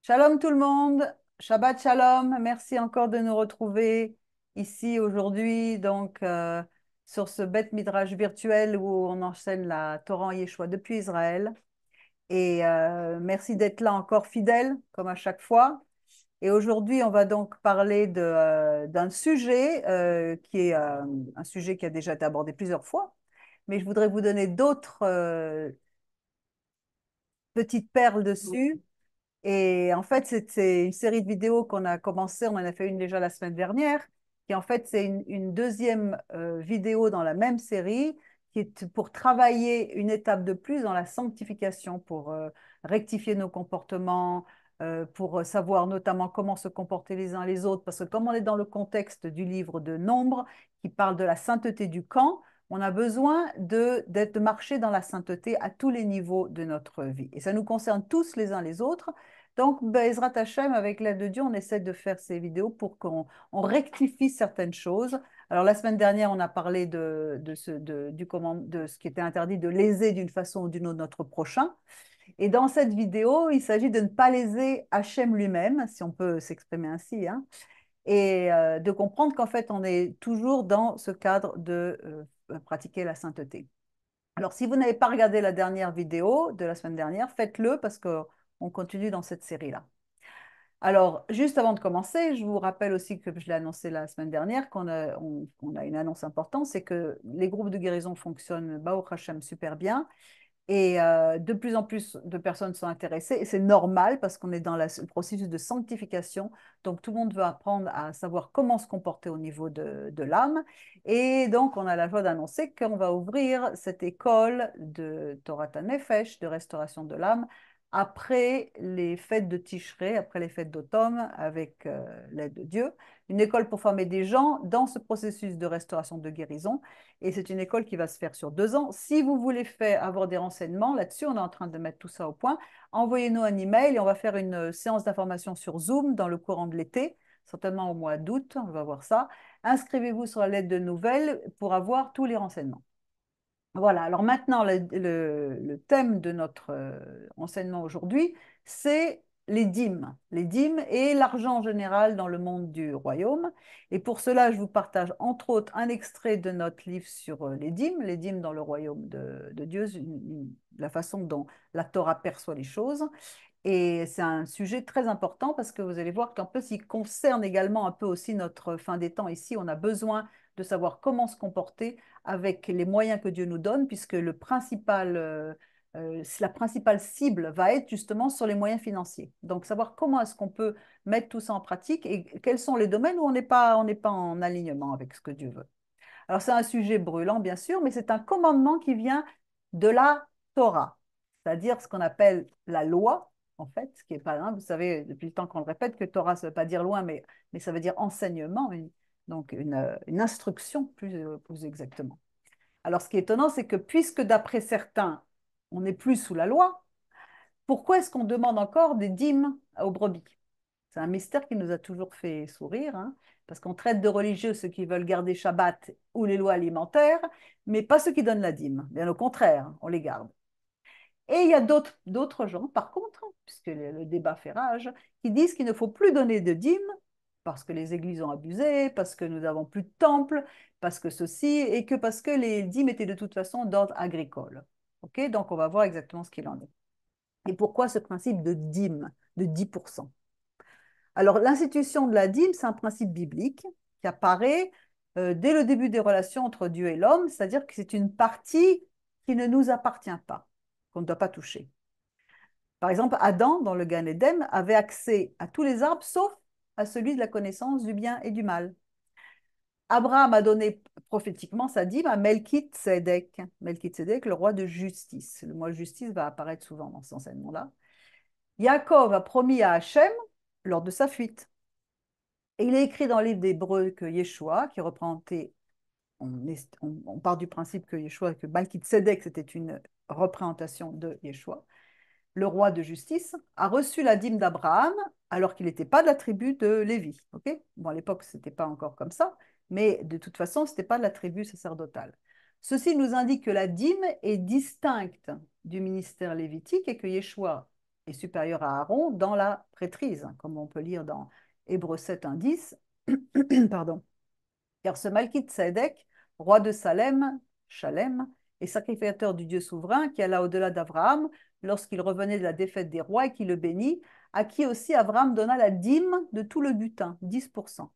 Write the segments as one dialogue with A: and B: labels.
A: Shalom tout le monde, Shabbat Shalom, merci encore de nous retrouver ici aujourd'hui, sur ce Beth Midrash virtuel où on enseigne la Torah en Yeshua depuis Israël. Merci d'être là encore fidèle, comme à chaque fois. Et aujourd'hui, on va donc parler d'un sujet qui est un sujet qui a déjà été abordé plusieurs fois, mais je voudrais vous donner d'autres petites perles dessus. Et en fait, c'est une série de vidéos qu'on a commencé, on en a fait une déjà la semaine dernière, qui en fait, c'est une deuxième vidéo dans la même série, qui est pour travailler une étape de plus dans la sanctification, pour rectifier nos comportements, pour savoir notamment comment se comporter les uns les autres, parce que comme on est dans le contexte du livre de Nombre, qui parle de la sainteté du camp, on a besoin d'être marché dans la sainteté à tous les niveaux de notre vie. Et ça nous concerne tous les uns les autres. Donc, Bezrat Hashem, avec l'aide de Dieu, on essaie de faire ces vidéos pour qu'on rectifie certaines choses. Alors, la semaine dernière, on a parlé de ce qui était interdit de léser d'une façon ou d'une autre notre prochain. Et dans cette vidéo, il s'agit de ne pas léser Hachem lui-même, si on peut s'exprimer ainsi, hein, et de comprendre qu'en fait, on est toujours dans ce cadre de pratiquer la sainteté. Alors, si vous n'avez pas regardé la dernière vidéo de la semaine dernière, faites-le parce qu'on continue dans cette série-là. Alors, juste avant de commencer, je vous rappelle aussi que je l'ai annoncé la semaine dernière, on a une annonce importante, c'est que les groupes de guérison fonctionnent, Baruch Hashem, super bien. Et de plus en plus de personnes sont intéressées. Et c'est normal parce qu'on est dans le processus de sanctification. Donc, tout le monde veut apprendre à savoir comment se comporter au niveau de l'âme. Et donc, on a la joie d'annoncer qu'on va ouvrir cette école de Torah Nefesh, de restauration de l'âme, après les fêtes de Tishré, après les fêtes d'automne, avec l'aide de Dieu. Une école pour former des gens dans ce processus de restauration de guérison. Et c'est une école qui va se faire sur 2 ans. Si vous voulez avoir des renseignements là-dessus, on est en train de mettre tout ça au point. Envoyez-nous un email et on va faire une séance d'information sur Zoom dans le courant de l'été, certainement au mois d'août, on va voir ça. Inscrivez-vous sur la lettre de nouvelles pour avoir tous les renseignements. Voilà, alors maintenant, le thème de notre enseignement aujourd'hui, c'est les dîmes et l'argent en général dans le monde du royaume. Et pour cela, je vous partage entre autres un extrait de notre livre sur les dîmes dans le royaume de Dieu, la façon dont la Torah perçoit les choses. Et c'est un sujet très important parce que vous allez voir qu'un peu, s'il concerne également un peu aussi notre fin des temps ici, on a besoin de savoir comment se comporter avec les moyens que Dieu nous donne, puisque la principale cible va être justement sur les moyens financiers. Donc, savoir comment est-ce qu'on peut mettre tout ça en pratique et quels sont les domaines où on n'est pas en alignement avec ce que Dieu veut. Alors, c'est un sujet brûlant, bien sûr, mais c'est un commandement qui vient de la Torah, c'est-à-dire ce qu'on appelle la loi, en fait, ce qui est pas, hein, vous savez, depuis le temps qu'on le répète, que Torah, ça ne veut pas dire loin, mais ça veut dire enseignement, donc une instruction plus exactement. Alors, ce qui est étonnant, c'est que puisque d'après certains, on n'est plus sous la loi, pourquoi est-ce qu'on demande encore des dîmes aux brebis? C'est un mystère qui nous a toujours fait sourire, hein, parce qu'on traite de religieux ceux qui veulent garder Shabbat ou les lois alimentaires, mais pas ceux qui donnent la dîme. Bien au contraire, on les garde. Et il y a d'autres gens, par contre, puisque le débat fait rage, qui disent qu'il ne faut plus donner de dîmes parce que les églises ont abusé, parce que nous n'avons plus de temple, parce que ceci, et que parce que les dîmes étaient de toute façon d'ordre agricole. Ok, donc on va voir exactement ce qu'il en est. Et pourquoi ce principe de dîme, de 10%? Alors, l'institution de la dîme, c'est un principe biblique qui apparaît dès le début des relations entre Dieu et l'homme, c'est-à-dire que c'est une partie qui ne nous appartient pas, qu'on ne doit pas toucher. Par exemple, Adam, dans le Gan Eden, avait accès à tous les arbres sauf à celui de la connaissance du bien et du mal. Abraham a donné prophétiquement sa dîme à Melchizedek, Melchizedek, le roi de justice. Le mot justice va apparaître souvent dans cet enseignement-là. Yaakov a promis à Hachem lors de sa fuite. Et il est écrit dans le livre d'Hébreux que Yeshua, qui représentait, on part du principe que Yeshua, que Malkitsédek, c'était une représentation de Yeshua, le roi de justice, a reçu la dîme d'Abraham alors qu'il n'était pas de la tribu de Lévi. Okay, bon, à l'époque, ce n'était pas encore comme ça, mais de toute façon, ce n'était pas de la tribu sacerdotale. Ceci nous indique que la dîme est distincte du ministère lévitique et que Yeshua est supérieur à Aaron dans la prêtrise, comme on peut lire dans Hébreux 7, 1, 10. Pardon. Car ce Malkitsédek, roi de Salem, Shalem, et sacrificateur du Dieu souverain, qui alla au-delà d'Abraham lorsqu'il revenait de la défaite des rois et qui le bénit, à qui aussi Abraham donna la dîme de tout le butin, 10%.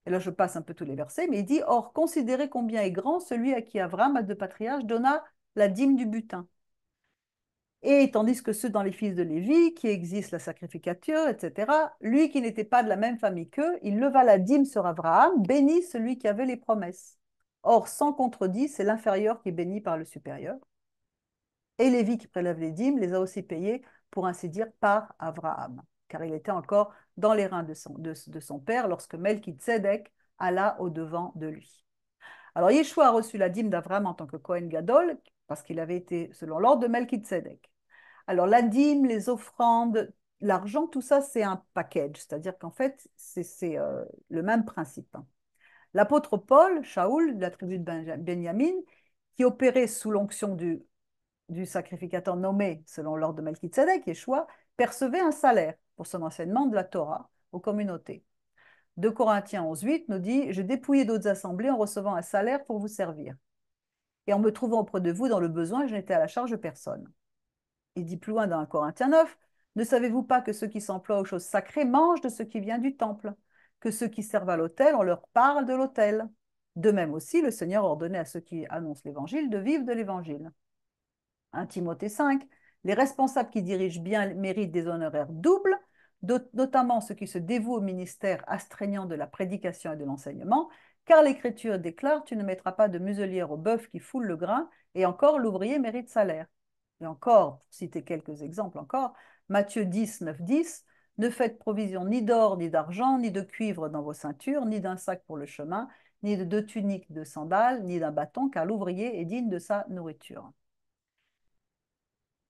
A: Et là, je passe un peu tous les versets, mais il dit, or, considérez combien est grand celui à qui Abraham, à deux patriarches, donna la dîme du butin. Et tandis que ceux dans les fils de Lévi, qui existe la sacrificature, etc., lui qui n'était pas de la même famille qu'eux, il leva la dîme sur Abraham, bénit celui qui avait les promesses. Or, sans contredit, c'est l'inférieur qui est béni par le supérieur. Et Lévi qui prélève les dîmes les a aussi payés, pour ainsi dire, par Abraham, car il était encore dans les reins de son père lorsque Melchizedek alla au-devant de lui. Alors, Yeshua a reçu la dîme d'Abraham en tant que Kohen Gadol, parce qu'il avait été selon l'ordre de Melchizedek. Alors, la dîme, les offrandes, l'argent, tout ça, c'est un package, c'est-à-dire qu'en fait, c'est le même principe. L'apôtre Paul, Shaoul, de la tribu de Benjamin, qui opérait sous l'onction du sacrificateur nommé selon l'ordre de Melchizedek, Yeshua, percevait un salaire pour son enseignement de la Torah aux communautés. 2 Corinthiens 11,8 nous dit « Je dépouillais d'autres assemblées en recevant un salaire pour vous servir. Et en me trouvant auprès de vous dans le besoin, je n'étais à la charge de personne. » Il dit plus loin dans 1 Corinthiens 9, « Ne savez-vous pas que ceux qui s'emploient aux choses sacrées mangent de ce qui vient du temple, que ceux qui servent à l'autel, on leur parle de l'autel. De même aussi, le Seigneur ordonnait à ceux qui annoncent l'évangile de vivre de l'évangile. » 1 Timothée 5, « Les responsables qui dirigent bien méritent des honoraires doubles, notamment ceux qui se dévouent au ministère astreignant de la prédication et de l'enseignement, car l'Écriture déclare, tu ne mettras pas de muselière au bœuf qui foule le grain, et encore l'ouvrier mérite salaire. Et encore, pour citer quelques exemples encore, Matthieu 10, 9, 10, ne faites provision ni d'or, ni d'argent, ni de cuivre dans vos ceintures, ni d'un sac pour le chemin, ni de 2 tuniques de sandales, ni d'un bâton, car l'ouvrier est digne de sa nourriture.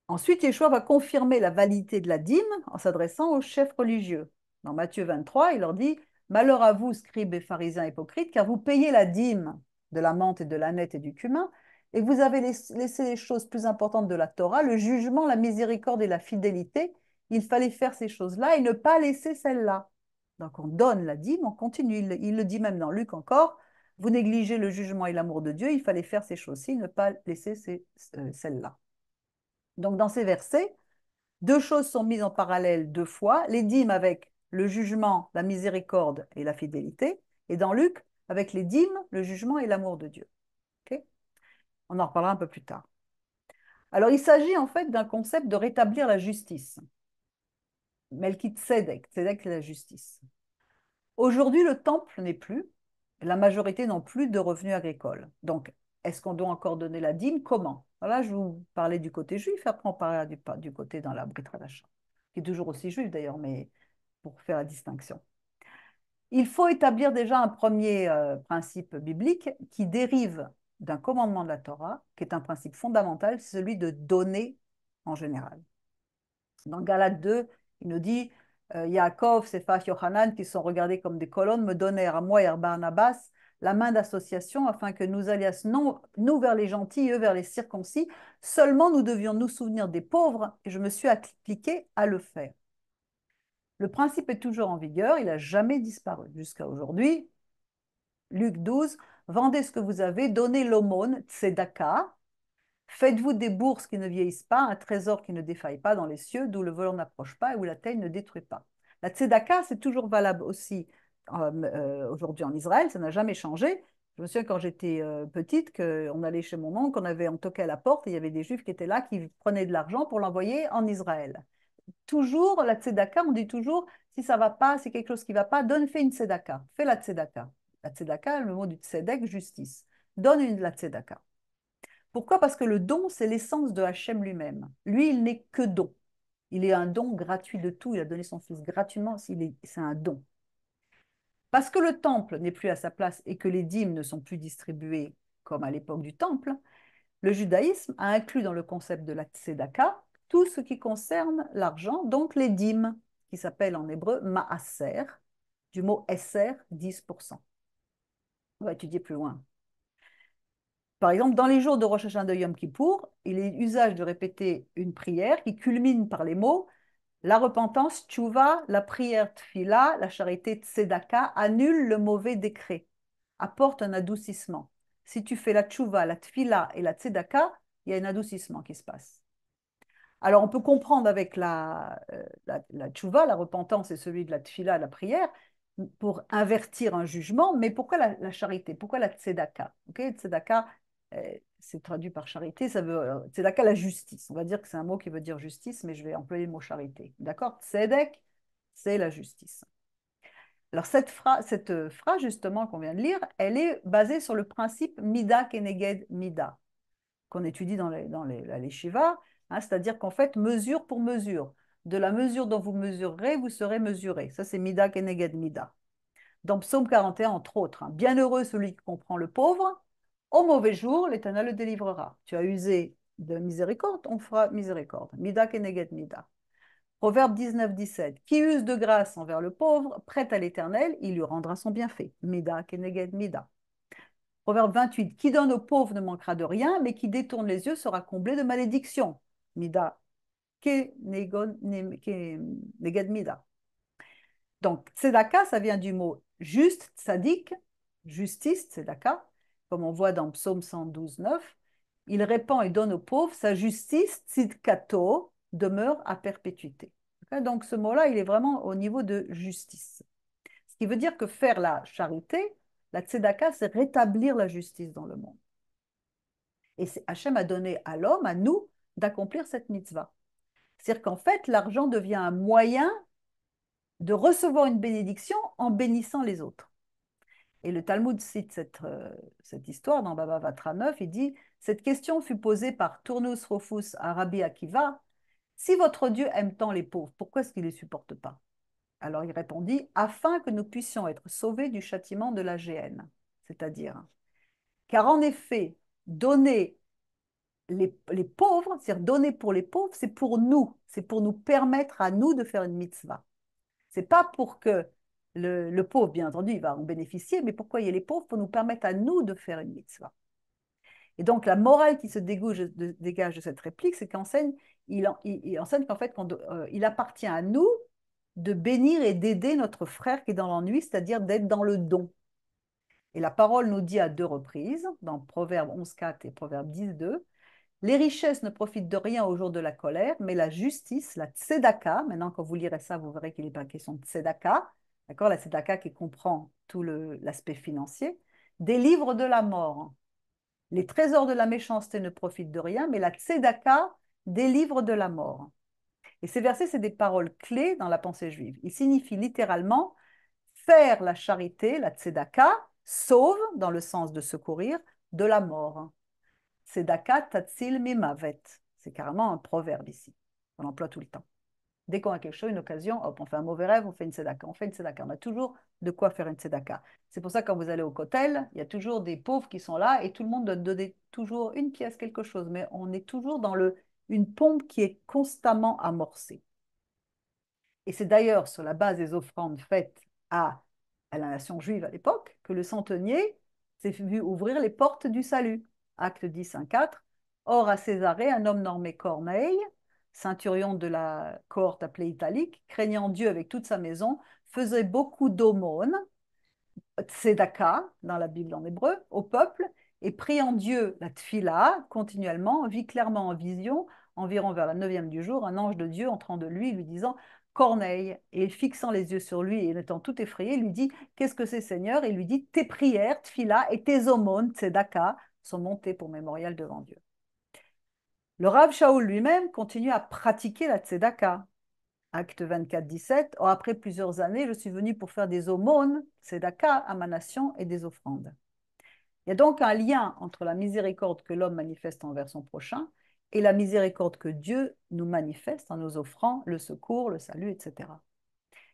A: Ensuite, Yeshua va confirmer la validité de la dîme en s'adressant aux chefs religieux. Dans Matthieu 23, il leur dit « Malheur à vous, scribes et pharisiens hypocrites, car vous payez la dîme de la menthe et de l'âneth et du cumin, et vous avez laissé les choses plus importantes de la Torah, le jugement, la miséricorde et la fidélité. Il fallait faire ces choses-là et ne pas laisser celles-là. » Donc on donne la dîme, on continue. Il le dit même dans Luc encore, « Vous négligez le jugement et l'amour de Dieu, il fallait faire ces choses-ci, ne pas laisser celles-là. » Donc, dans ces versets, deux choses sont mises en parallèle deux fois, les dîmes avec le jugement, la miséricorde et la fidélité, et dans Luc, avec les dîmes, le jugement et l'amour de Dieu. Okay. On en reparlera un peu plus tard. Alors, il s'agit en fait d'un concept de rétablir la justice. Melchizedek, Tzedek, c'est la justice. Aujourd'hui, le temple n'est plus, la majorité n'ont plus de revenus agricoles. Donc, est-ce qu'on doit encore donner la dîme? Comment? Voilà, je vous parlais du côté juif, après on parlera du côté dans la Brit Hadasha, qui est toujours aussi juif d'ailleurs, mais pour faire la distinction. Il faut établir déjà un premier principe biblique qui dérive d'un commandement de la Torah, qui est un principe fondamental, c'est celui de donner en général. Dans Galates 2, il nous dit Yaakov, Séphas, Yohanan, qui sont regardés comme des colonnes, me donnèrent à moi et à Barnabas la main d'association afin que nous alliassons, nous vers les gentils, eux vers les circoncis. Seulement, nous devions nous souvenir des pauvres et je me suis appliqué à le faire. Le principe est toujours en vigueur, il n'a jamais disparu jusqu'à aujourd'hui. Luc 12, vendez ce que vous avez, donnez l'aumône, tzedaka. Faites-vous des bourses qui ne vieillissent pas, un trésor qui ne défaille pas dans les cieux, d'où le volant n'approche pas et où la taille ne détruit pas. La tzedaka, c'est toujours valable aussi aujourd'hui en Israël, ça n'a jamais changé. Je me souviens quand j'étais petite, qu'on allait chez mon oncle, on toquait à la porte et il y avait des juifs qui étaient là, qui prenaient de l'argent pour l'envoyer en Israël. Toujours, la tzedaka, on dit toujours, si ça ne va pas, si quelque chose qui ne va pas, fais une tzedaka, fais la tzedaka. La tzedaka, le mot du tzedek, justice. Donne la tzedaka. Pourquoi? Parce que le don, c'est l'essence de Hachem lui-même. Lui, il n'est que don. Il est un don gratuit de tout. Il a donné son fils gratuitement. C'est un don. Parce que le temple n'est plus à sa place et que les dîmes ne sont plus distribuées comme à l'époque du temple, le judaïsme a inclus dans le concept de la tzedaka tout ce qui concerne l'argent, donc les dîmes, qui s'appellent en hébreu maaser, du mot esser, 10%. On va étudier plus loin. Par exemple, dans les jours de Rosh Hashanah de Yom Kippour, il est usage de répéter une prière qui culmine par les mots la repentance, tchouva, la prière tfila, la charité tzedaka, annule le mauvais décret, apporte un adoucissement. Si tu fais la tchouva, la tfila et la tzedaka, il y a un adoucissement qui se passe. Alors, on peut comprendre avec la tchouva, la repentance et celui de la tfila, la prière, pour invertir un jugement, mais pourquoi la charité? Pourquoi la tzedaka? Okay, tzedaka, c'est traduit par charité, ça veut, tzedaka, la justice. On va dire que c'est un mot qui veut dire justice, mais je vais employer le mot charité. D'accord? Tzedek, c'est la justice. Alors, cette phrase, justement, qu'on vient de lire, elle est basée sur le principe mida keneged mida, qu'on étudie la Yeshiva, hein, c'est-à-dire qu'en fait, mesure pour mesure. De la mesure dont vous mesurerez, vous serez mesuré. Ça, c'est mida keneged mida. Dans Psaume 41, entre autres, hein, bienheureux celui qui comprend le pauvre, au mauvais jour, l'Éternel le délivrera. Tu as usé de miséricorde, on fera miséricorde. Mida keneged mida. Proverbe 19, 17. Qui use de grâce envers le pauvre, prête à l'Éternel, il lui rendra son bienfait. Mida keneged mida. Proverbe 28. Qui donne aux pauvres ne manquera de rien, mais qui détourne les yeux sera comblé de malédiction. Mida keneged mida. Donc, tzedaka, ça vient du mot juste, tzadik, justice, tzedaka, comme on voit dans Psaume 112, 9. Il répand et donne aux pauvres, sa justice, tzidkato, demeure à perpétuité. Donc, ce mot-là, il est vraiment au niveau de justice. Ce qui veut dire que faire la charité, la tzedaka, c'est rétablir la justice dans le monde. Et Hachem a donné à l'homme, à nous, d'accomplir cette mitzvah. C'est-à-dire qu'en fait, l'argent devient un moyen de recevoir une bénédiction en bénissant les autres. Et le Talmud cite cette histoire dans Baba Vatra 9, il dit « Cette question fut posée par Turnus Rufus à Rabbi Akiva, si votre Dieu aime tant les pauvres, pourquoi est-ce qu'il ne les supporte pas ?» Alors il répondit « Afin que nous puissions être sauvés du châtiment de la géhenne. » C'est-à-dire, car en effet, donner les pauvres, c'est-à-dire donner pour les pauvres, c'est pour nous permettre à nous de faire une mitzvah. C'est pas pour que le pauvre, bien entendu, il va en bénéficier, mais pourquoi il y a les pauvres? Pour nous permettre à nous de faire une mitzvah. Et donc, la morale qui se dégage de cette réplique, c'est il enseigne qu'en fait, il appartient à nous de bénir et d'aider notre frère qui est dans l'ennui, c'est-à-dire d'être dans le don. Et la parole nous dit à deux reprises, dans Proverbe 11.4 et Proverbe 10.2, les richesses ne profitent de rien au jour de la colère, mais la justice, la tzedaka, maintenant quand vous lirez ça, vous verrez qu'il n'est pas question de tzedaka, d'accord, la tzedaka qui comprend tout l'aspect financier, délivre de la mort. Les trésors de la méchanceté ne profitent de rien, mais la tzedaka délivre de la mort. Et ces versets, c'est des paroles clés dans la pensée juive. Ils signifient littéralement faire la charité, la tzedaka, sauve, dans le sens de secourir, de la mort. Tzedaka tatsil mimavet. C'est carrément un proverbe ici. On l'emploie tout le temps. Dès qu'on a quelque chose, une occasion, hop, on fait un mauvais rêve, on fait une tzedaka. On fait une tzedaka. On a toujours de quoi faire une tzedaka. C'est pour ça que quand vous allez au kotel, il y a toujours des pauvres qui sont là et tout le monde doit donner toujours une pièce, quelque chose. Mais on est toujours dans une pompe qui est constamment amorcée. Et c'est d'ailleurs sur la base des offrandes faites à la nation juive à l'époque que le centenier s'est vu ouvrir les portes du salut. Acte 10, 1, 4. Or, à Césarée, un homme nommé Corneille, centurion de la cohorte appelée italique, craignant Dieu avec toute sa maison, faisait beaucoup d'aumônes, tzedaka, dans la Bible en hébreu, au peuple, et priant Dieu la tfila continuellement, vit clairement en vision, environ vers la 9e du jour, un ange de Dieu entrant de lui disant Corneille, et fixant les yeux sur lui et étant tout effrayé, lui dit Qu'est-ce que c'est, Seigneur? Et lui dit Tes prières, tfila, et tes aumônes, tzedaka, sont montées pour mémorial devant Dieu. Le Rav Shaul lui-même continue à pratiquer la tzedaka. Acte 24, 17. Or, après plusieurs années, je suis venu pour faire des aumônes, tzedaka, à ma nation et des offrandes. Il y a donc un lien entre la miséricorde que l'homme manifeste envers son prochain et la miséricorde que Dieu nous manifeste en nous offrant le secours, le salut, etc.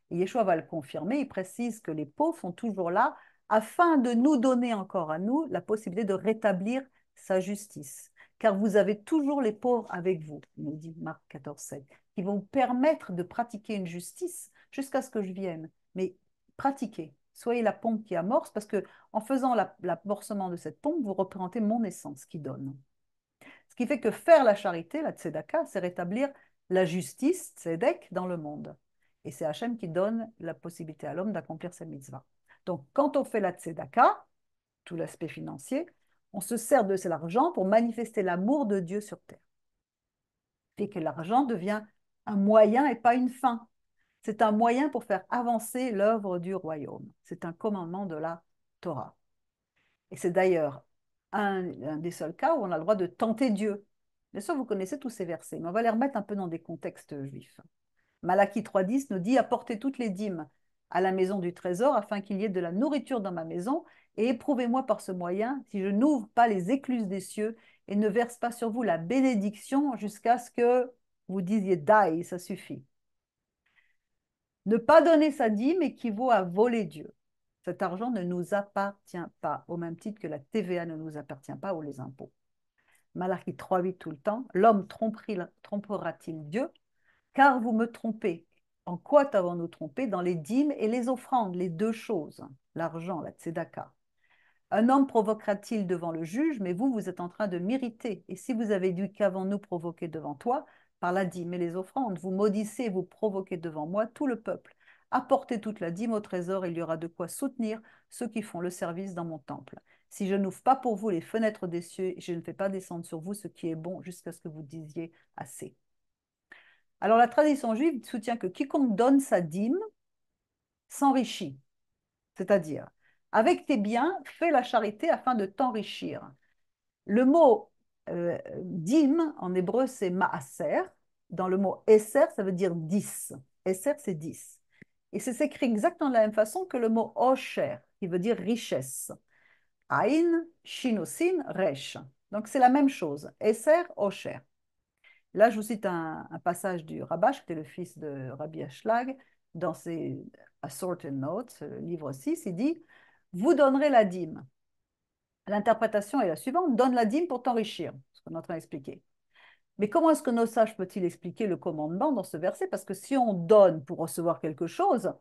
A: Et Yeshua va le confirmer, il précise que les pauvres sont toujours là afin de nous donner encore à nous la possibilité de rétablir sa justice. Car vous avez toujours les pauvres avec vous, il nous dit Marc 14, 7, qui vont vous permettre de pratiquer une justice jusqu'à ce que je vienne. Mais pratiquez. soyez la pompe qui amorce, parce que en faisant l'amorcement de cette pompe, vous représentez mon essence qui donne. Ce qui fait que faire la charité, la tzedaka, c'est rétablir la justice, tzedek, dans le monde. Et c'est Hachem qui donne la possibilité à l'homme d'accomplir ses mitzvahs. Donc, quand on fait la tzedaka, tout l'aspect financier, on se sert de cet argent pour manifester l'amour de Dieu sur terre. Et que l'argent devient un moyen et pas une fin. C'est un moyen pour faire avancer l'œuvre du royaume. C'est un commandement de la Torah. Et c'est d'ailleurs un des seuls cas où on a le droit de tenter Dieu. Bien sûr, vous connaissez tous ces versets, mais on va les remettre un peu dans des contextes juifs. Malachie 3,10 nous dit: apportez toutes les dîmes à la maison du trésor afin qu'il y ait de la nourriture dans ma maison, et éprouvez-moi par ce moyen si je n'ouvre pas les écluses des cieux et ne verse pas sur vous la bénédiction jusqu'à ce que vous disiez dai, ça suffit. Ne pas donner sa dîme équivaut à voler Dieu. Cet argent ne nous appartient pas, au même titre que la TVA ne nous appartient pas ou les impôts. Malachie 3,8 tout le temps: l'homme trompera-t-il Dieu? Car vous me trompez. En quoi t'avons-nous trompé? Dans les dîmes et les offrandes, les deux choses, l'argent, la tzedaka. Un homme provoquera-t-il devant le juge? Mais vous, vous êtes en train de m'irriter. Et si vous avez dit: qu'avons-nous provoqué devant toi? Par la dîme et les offrandes, vous maudissez et vous provoquez devant moi tout le peuple. Apportez toute la dîme au trésor, il y aura de quoi soutenir ceux qui font le service dans mon temple. Si je n'ouvre pas pour vous les fenêtres des cieux, je ne fais pas descendre sur vous ce qui est bon jusqu'à ce que vous disiez assez. Alors la tradition juive soutient que quiconque donne sa dîme s'enrichit, c'est-à-dire, avec tes biens, fais la charité afin de t'enrichir. Le mot dîme en hébreu c'est maaser. Dans le mot esser, ça veut dire 10. Esser, c'est 10. Et c'est écrit exactement de la même façon que le mot osher, qui veut dire richesse. Aïn, shinosin, resh. Donc c'est la même chose. Esser, osher. Là, je vous cite un passage du Rabash, qui était le fils de Rabbi Ashlag, dans ses Assorted Notes, le livre 6, il dit: vous donnerez la dîme. L'interprétation est la suivante: donne la dîme pour t'enrichir, ce qu'on est en train d'expliquer. Mais comment est-ce que nos sages peuvent-ils expliquer le commandement dans ce verset? Parce que si on donne pour recevoir quelque chose,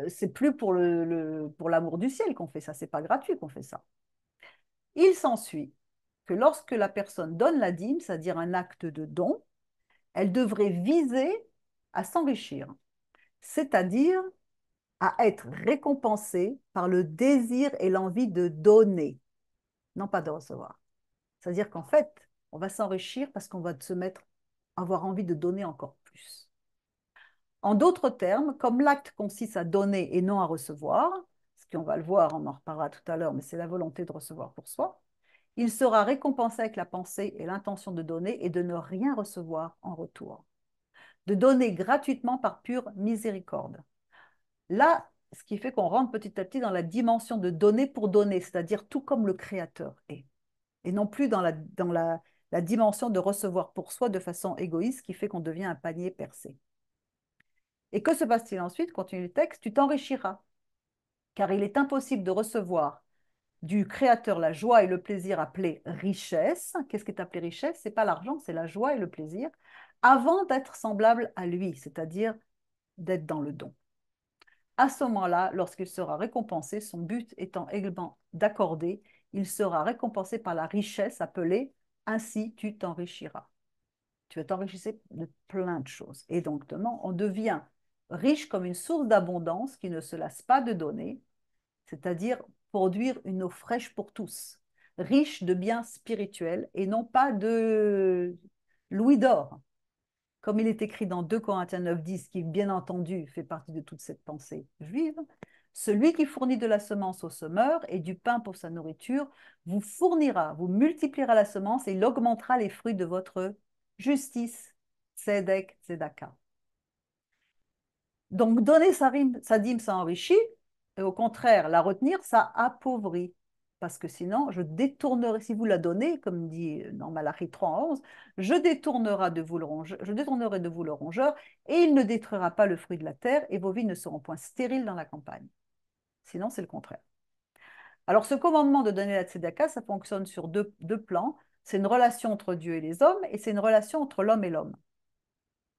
A: c'est plus pour l'amour du ciel qu'on fait ça, c'est pas gratuit qu'on fait ça. Il s'ensuit que lorsque la personne donne la dîme, c'est-à-dire un acte de don, elle devrait viser à s'enrichir, c'est-à-dire à être récompensée par le désir et l'envie de donner, non pas de recevoir. C'est-à-dire qu'en fait, on va s'enrichir parce qu'on va se mettre à avoir envie de donner encore plus. En d'autres termes, comme l'acte consiste à donner et non à recevoir, ce qu'on va le voir, on en reparlera tout à l'heure, mais c'est la volonté de recevoir pour soi, il sera récompensé avec la pensée et l'intention de donner et de ne rien recevoir en retour. De donner gratuitement par pure miséricorde. Là, ce qui fait qu'on rentre petit à petit dans la dimension de donner pour donner, c'est-à-dire tout comme le Créateur est, et non plus dans la dimension de recevoir pour soi de façon égoïste, qui fait qu'on devient un panier percé. Et que se passe-t-il ensuite? Continue le texte: tu t'enrichiras, car il est impossible de recevoir du Créateur la joie et le plaisir appelés richesse. Qu'est-ce qui est appelé richesse? Ce n'est pas l'argent, c'est la joie et le plaisir, avant d'être semblable à lui, c'est-à-dire d'être dans le don. À ce moment-là, lorsqu'il sera récompensé, son but étant également d'accorder, il sera récompensé par la richesse appelée ainsi tu t'enrichiras. Tu vas t'enrichir de plein de choses. Et donc, on devient riche comme une source d'abondance qui ne se lasse pas de donner, c'est-à-dire produire une eau fraîche pour tous, riche de biens spirituels et non pas de louis d'or. Comme il est écrit dans 2 Corinthiens 9,10, qui bien entendu fait partie de toute cette pensée juive: celui qui fournit de la semence au semeur et du pain pour sa nourriture vous fournira, vous multipliera la semence et il augmentera les fruits de votre justice. Tzedek, tzedaka. Donc donner sa dîme, ça enrichit, et au contraire, la retenir, ça appauvrit. Parce que sinon, je détournerai, si vous la donnez, comme dit dans Malachie 3:11, je détournerai de vous le rongeur, et il ne détruira pas le fruit de la terre, et vos vies ne seront point stériles dans la campagne. Sinon, c'est le contraire. Alors, ce commandement de donner la tzedaka, ça fonctionne sur deux plans. C'est une relation entre Dieu et les hommes, et c'est une relation entre l'homme et l'homme.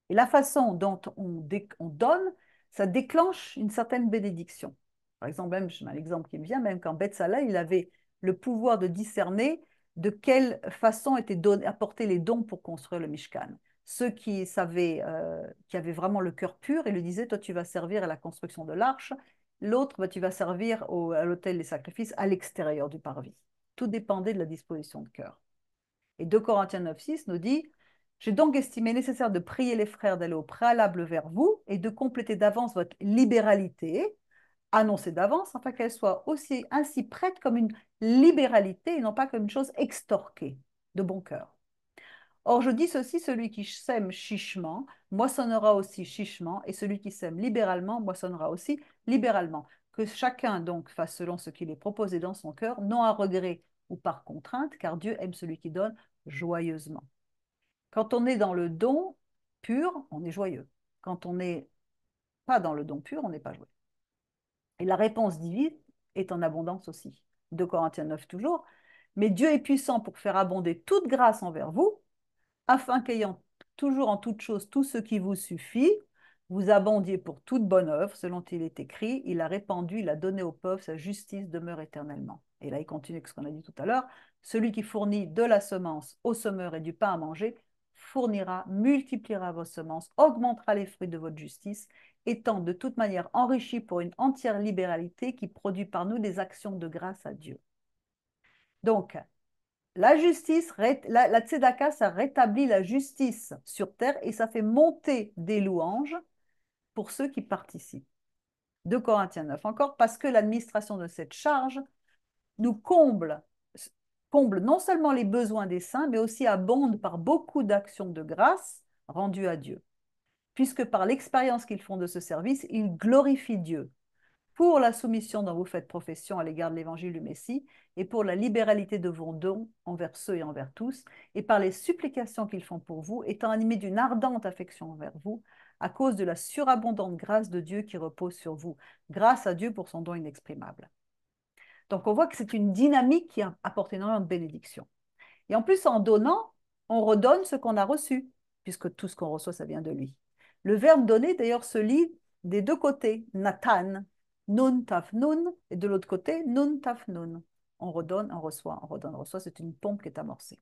A: Et la façon dont on donne, ça déclenche une certaine bénédiction. Par exemple, même, je mets un exemple qui me vient, même quand Betsalel, il avait le pouvoir de discerner de quelle façon étaient apportés les dons pour construire le Mishkan. Ceux qui savaient, qui avaient vraiment le cœur pur, il lui disait, toi tu vas servir à la construction de l'arche, l'autre, bah, tu vas servir à l'autel des sacrifices à l'extérieur du parvis. Tout dépendait de la disposition de cœur. Et 2 Corinthiens 9,6 nous dit, j'ai donc estimé nécessaire de prier les frères d'aller au préalable vers vous et de compléter d'avance votre libéralité, annoncée d'avance, afin qu'elle soit aussi ainsi prête comme une libéralité et non pas comme une chose extorquée de bon cœur. Or, je dis ceci, celui qui sème chichement moissonnera aussi chichement, et celui qui sème libéralement moissonnera aussi libéralement. Que chacun donc fasse selon ce qu'il est proposé dans son cœur, non à regret ou par contrainte, car Dieu aime celui qui donne joyeusement. Quand on est dans le don pur, on est joyeux. Quand on n'est pas dans le don pur, on n'est pas joyeux. Et la réponse divine est en abondance aussi. 2 Corinthiens 9 toujours. Mais Dieu est puissant pour faire abonder toute grâce envers vous, afin qu'ayant toujours en toute chose tout ce qui vous suffit, vous abondiez pour toute bonne œuvre, selon il est écrit, il a répandu, il a donné aux pauvres, sa justice demeure éternellement. Et là, il continue avec ce qu'on a dit tout à l'heure, celui qui fournit de la semence au semeur et du pain à manger, fournira, multipliera vos semences, augmentera les fruits de votre justice, étant de toute manière enrichi pour une entière libéralité qui produit par nous des actions de grâce à Dieu. Donc, la justice, la tzedaka, ça rétablit la justice sur terre et ça fait monter des louanges pour ceux qui participent. 2 Corinthiens 9 encore, parce que l'administration de cette charge nous comble non seulement les besoins des saints, mais aussi abonde par beaucoup d'actions de grâce rendues à Dieu. Puisque par l'expérience qu'ils font de ce service, ils glorifient Dieu pour la soumission dont vous faites profession à l'égard de l'évangile du Messie, et pour la libéralité de vos dons envers ceux et envers tous, et par les supplications qu'ils font pour vous, étant animés d'une ardente affection envers vous, à cause de la surabondante grâce de Dieu qui repose sur vous. Grâce à Dieu pour son don inexprimable. Donc on voit que c'est une dynamique qui apporte énormément de bénédictions. Et en plus, en donnant, on redonne ce qu'on a reçu, puisque tout ce qu'on reçoit, ça vient de lui. Le verbe donner, d'ailleurs, se lit des deux côtés. Nathan, nun taf nun, et de l'autre côté, nun taf nun. On redonne, on reçoit, on redonne, on reçoit. C'est une pompe qui est amorcée.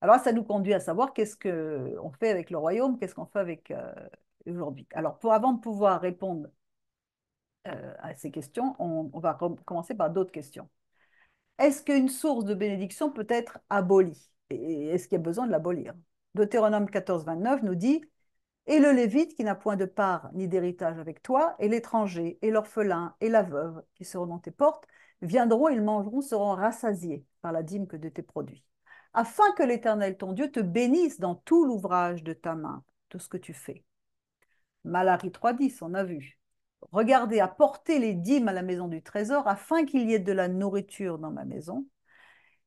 A: Alors, ça nous conduit à savoir qu'est-ce qu'on fait avec le royaume, qu'est-ce qu'on fait avec aujourd'hui. Alors, avant de pouvoir répondre à ces questions, on va commencer par d'autres questions. Est-ce qu'une source de bénédiction peut être abolie? Et est-ce qu'il y a besoin de l'abolir? Deutéronome 14, 29 nous dit, et le Lévite qui n'a point de part ni d'héritage avec toi, et l'étranger, et l'orphelin, et la veuve qui seront dans tes portes, viendront, ils mangeront, seront rassasiés par la dîme que de tes produits. Afin que l'Éternel, ton Dieu, te bénisse dans tout l'ouvrage de ta main, tout ce que tu fais. Malachie 3,10, on a vu. Regardez, apportez les dîmes à la maison du trésor, afin qu'il y ait de la nourriture dans ma maison.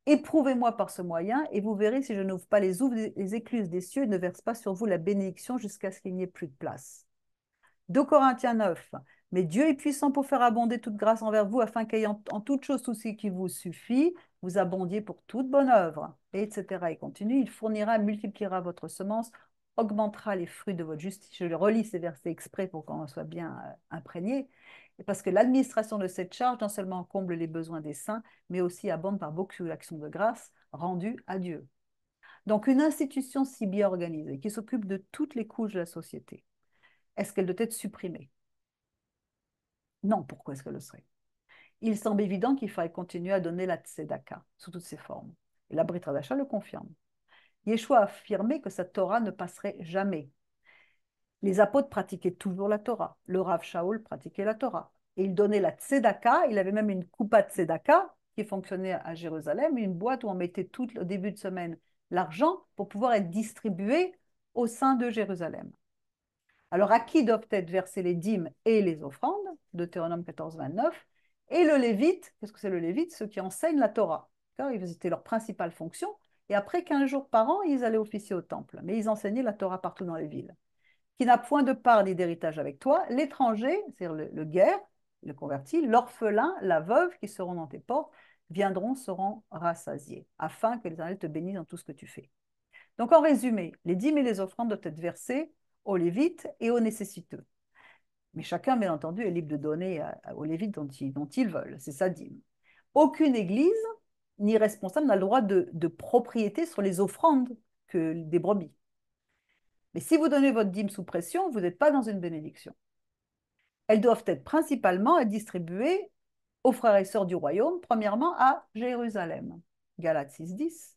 A: Éprouvez-moi par ce moyen, et vous verrez si je n'ouvre pas les écluses des cieux et ne verse pas sur vous la bénédiction jusqu'à ce qu'il n'y ait plus de place. 2 Corinthiens 9. Mais Dieu est puissant pour faire abonder toute grâce envers vous, afin qu'ayant en toute chose tout ce qui vous suffit, vous abondiez pour toute bonne œuvre, et etc. Il continue, il fournira, multipliera votre semence, augmentera les fruits de votre justice. Je relis ces versets exprès pour qu'on soit bien imprégné. Parce que l'administration de cette charge non seulement comble les besoins des saints, mais aussi abonde par beaucoup d'actions de grâce rendues à Dieu. Donc une institution si bien organisée, qui s'occupe de toutes les couches de la société, est-ce qu'elle doit être supprimée? Non, pourquoi est-ce qu'elle le serait? Il semble évident qu'il faille continuer à donner la tzedaka sous toutes ses formes. Et la Brit Hadasha le confirme. Yeshua a affirmé que sa Torah ne passerait jamais. Les apôtres pratiquaient toujours la Torah. Le Rav Shaul pratiquait la Torah. Et il donnait la tzedaka. Il avait même une coupa tzedaka qui fonctionnait à Jérusalem, une boîte où on mettait tout au début de semaine l'argent pour pouvoir être distribué au sein de Jérusalem. Alors, à qui doivent être versées les dîmes et les offrandes? Deutéronome 14, 29. Et le Lévite, qu'est-ce que c'est le Lévite? Ceux qui enseignent la Torah. C'était leur principale fonction. Et après 15 jours par an, ils allaient officier au temple. Mais ils enseignaient la Torah partout dans les villes. Qui n'a point de part ni d'héritage avec toi, l'étranger, c'est-à-dire le guerre, le converti, l'orphelin, la veuve qui seront dans tes portes, viendront, seront rassasiés, afin que l'Éternel te bénisse dans tout ce que tu fais. Donc, en résumé, les dîmes et les offrandes doivent être versées aux Lévites et aux nécessiteux. Mais chacun, bien entendu, est libre de donner aux Lévites dont ils veulent. C'est sa dîme. Aucune église ni responsable n'a le droit de propriété sur les offrandes des brebis. Mais si vous donnez votre dîme sous pression, vous n'êtes pas dans une bénédiction. Elles doivent être principalement distribuées aux frères et sœurs du royaume, premièrement à Jérusalem. Galates 6.10.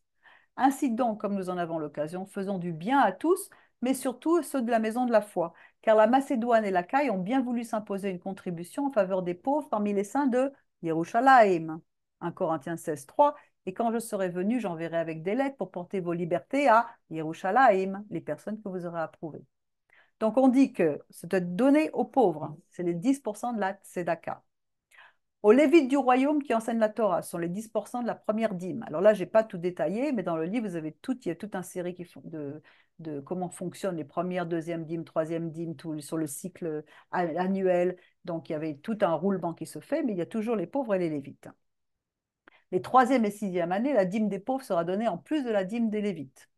A: Ainsi donc, comme nous en avons l'occasion, faisons du bien à tous, mais surtout ceux de la maison de la foi, car la Macédoine et l'Achaïe ont bien voulu s'imposer une contribution en faveur des pauvres parmi les saints de Yerushalayim. 1 Corinthiens 16.3. Et quand je serai venu, j'enverrai avec des lettres pour porter vos libertés à Yerushalayim, les personnes que vous aurez approuvées. Donc on dit que c'est donné aux pauvres, c'est les 10% de la tzedaka. Aux Lévites du royaume qui enseignent la Torah, ce sont les 10% de la première dîme. Alors là, je n'ai pas tout détaillé, mais dans le livre, vous avez tout, il y a toute une série de comment fonctionnent les premières, deuxième dîme, troisième dîme, tout, sur le cycle annuel. Donc il y avait tout un roulement qui se fait, mais il y a toujours les pauvres et les Lévites. Les troisième et sixième années, la dîme des pauvres sera donnée en plus de la dîme des Lévites.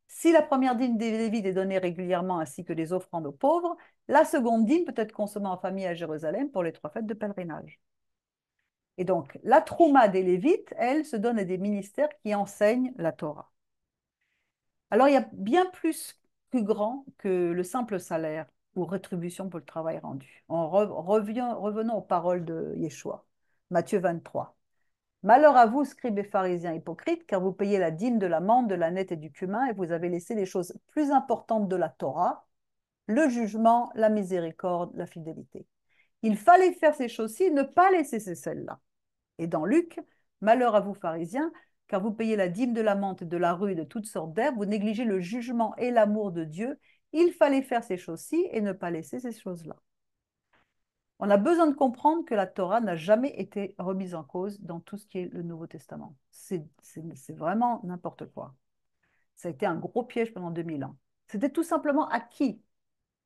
A: Si la première dîme des Lévites est donnée régulièrement ainsi que les offrandes aux pauvres, la seconde dîme peut être consommée en famille à Jérusalem pour les 3 fêtes de pèlerinage. Et donc, la trouma des Lévites, elle, se donne à des ministères qui enseignent la Torah. Alors, il y a bien plus grand que le simple salaire ou rétribution pour le travail rendu. Revenons aux paroles de Yeshua, Matthieu 23. Malheur à vous, scribes et pharisiens hypocrites, car vous payez la dîme de la menthe, de la nette et du cumin, et vous avez laissé les choses plus importantes de la Torah, le jugement, la miséricorde, la fidélité. Il fallait faire ces choses-ci et ne pas laisser celles-là. Et dans Luc, malheur à vous, pharisiens, car vous payez la dîme de la menthe, de la rue et de toutes sortes d'herbes, vous négligez le jugement et l'amour de Dieu. Il fallait faire ces choses-ci et ne pas laisser ces choses-là. On a besoin de comprendre que la Torah n'a jamais été remise en cause dans tout ce qui est le Nouveau Testament. C'est vraiment n'importe quoi. Ça a été un gros piège pendant 2000 ans. C'était tout simplement à qui?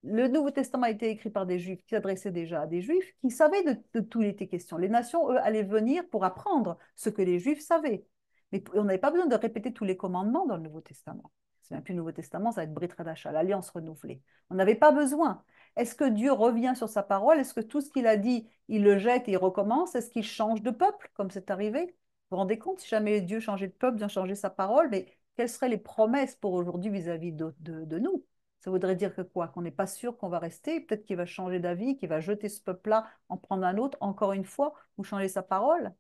A: Le Nouveau Testament a été écrit par des Juifs qui s'adressaient déjà à des Juifs qui savaient de tout il était question. Les nations, eux, allaient venir pour apprendre ce que les Juifs savaient. Mais on n'avait pas besoin de répéter tous les commandements dans le Nouveau Testament. C'est même plus le Nouveau Testament, ça va être Brit Hadasha, l'alliance renouvelée. On n'avait pas besoin. Est-ce que Dieu revient sur sa parole? Est-ce que tout ce qu'il a dit, il le jette et il recommence? Est-ce qu'il change de peuple, comme c'est arrivé? Vous vous rendez compte, si jamais Dieu changeait de peuple, Dieu changeait sa parole, mais quelles seraient les promesses pour aujourd'hui vis-à-vis de nous? Ça voudrait dire que quoi? Qu'on n'est pas sûr qu'on va rester, peut-être qu'il va changer d'avis, qu'il va jeter ce peuple-là, en prendre un autre, encore une fois, ou changer sa parole?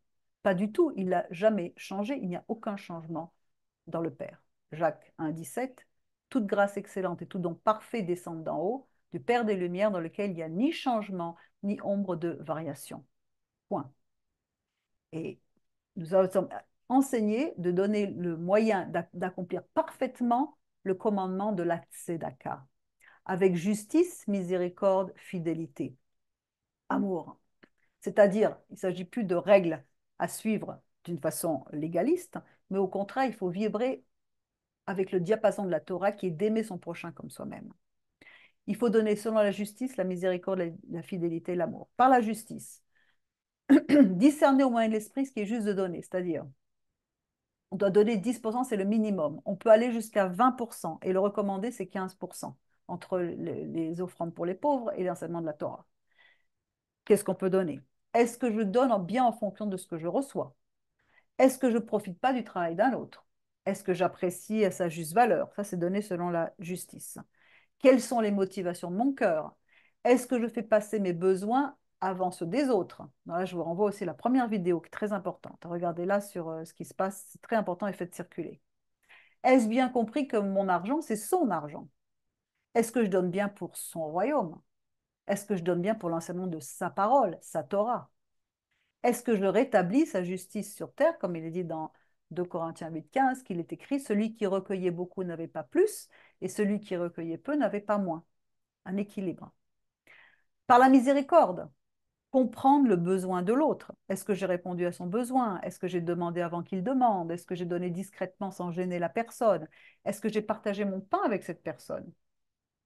A: Pas du tout, il n'a jamais changé, il n'y a aucun changement dans le Père. Jacques 1,17, toute grâce excellente et tout don parfait descendent d'en haut, du Père des Lumières, dans lequel il n'y a ni changement, ni ombre de variation. Point. Et nous avons enseigné de donner le moyen d'accomplir parfaitement le commandement de la Tzedaka, avec justice, miséricorde, fidélité, amour. C'est-à-dire, il ne s'agit plus de règles à suivre d'une façon légaliste, mais au contraire, il faut vibrer avec le diapason de la Torah qui est d'aimer son prochain comme soi-même. Il faut donner selon la justice, la miséricorde, la fidélité, l'amour. Par la justice, discerner au moyen de l'esprit ce qui est juste de donner, c'est-à-dire on doit donner 10%, c'est le minimum. On peut aller jusqu'à 20% et le recommandé, c'est 15% entre les offrandes pour les pauvres et l'enseignement de la Torah. Qu'est-ce qu'on peut donner? Est-ce que je donne bien en fonction de ce que je reçois? Est-ce que je ne profite pas du travail d'un autre? Est-ce que j'apprécie à sa juste valeur? Ça, c'est donné selon la justice. Quelles sont les motivations de mon cœur? Est-ce que je fais passer mes besoins avant ceux des autres? Là, je vous renvoie aussi à la première vidéo qui est très importante. Regardez là sur ce qui se passe, c'est très important et faites circuler. Est-ce bien compris que mon argent, c'est son argent? Est-ce que je donne bien pour son royaume? Est-ce que je donne bien pour l'enseignement de sa parole, sa Torah? Est-ce que je rétablis sa justice sur terre, comme il est dit dans 2 Corinthiens 8,15, qu'il est écrit, celui qui recueillait beaucoup n'avait pas plus, et celui qui recueillait peu n'avait pas moins. Un équilibre. Par la miséricorde, comprendre le besoin de l'autre. Est-ce que j'ai répondu à son besoin? Est-ce que j'ai demandé avant qu'il demande? Est-ce que j'ai donné discrètement sans gêner la personne? Est-ce que j'ai partagé mon pain avec cette personne?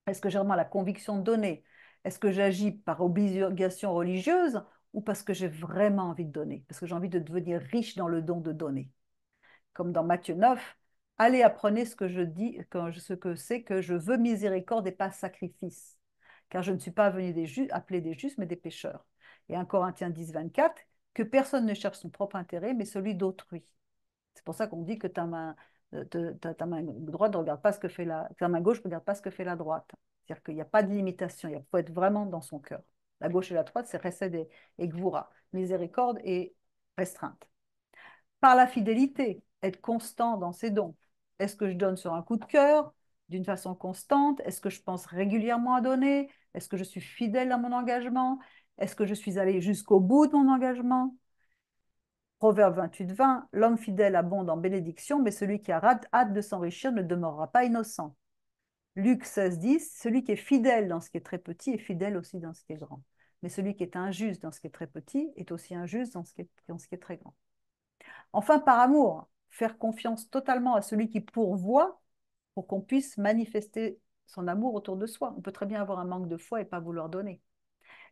A: Est-ce que j'ai vraiment la conviction de donner? Est-ce que j'agis par obligation religieuse ou parce que j'ai vraiment envie de donner? Parce que j'ai envie de devenir riche dans le don de donner. Comme dans Matthieu 9, allez apprenez ce que je dis, ce que c'est que je veux miséricorde et pas sacrifice. car je ne suis pas venu appeler des justes, mais des pécheurs. Et 1 Corinthiens 10, 24, que personne ne cherche son propre intérêt, mais celui d'autrui. C'est pour ça qu'on dit que ta main droite ne regarde pas ce que fait ta main gauche ne regarde pas ce que fait la droite. C'est-à-dire qu'il n'y a pas de limitation, il faut être vraiment dans son cœur. La gauche et la droite, c'est Chesed et Gvura, miséricorde et restreinte. Par la fidélité, être constant dans ses dons. Est-ce que je donne sur un coup de cœur, d'une façon constante? Est-ce que je pense régulièrement à donner? Est-ce que je suis fidèle à mon engagement? Est-ce que je suis allé jusqu'au bout de mon engagement? Proverbe 28, 20, l'homme fidèle abonde en bénédiction, mais celui qui a hâte de s'enrichir ne demeurera pas innocent. Luc 16, 10, celui qui est fidèle dans ce qui est très petit est fidèle aussi dans ce qui est grand. Mais celui qui est injuste dans ce qui est très petit est aussi injuste dans ce qui est très grand. Enfin, par amour, faire confiance totalement à celui qui pourvoit pour qu'on puisse manifester son amour autour de soi. On peut très bien avoir un manque de foi et pas vouloir donner.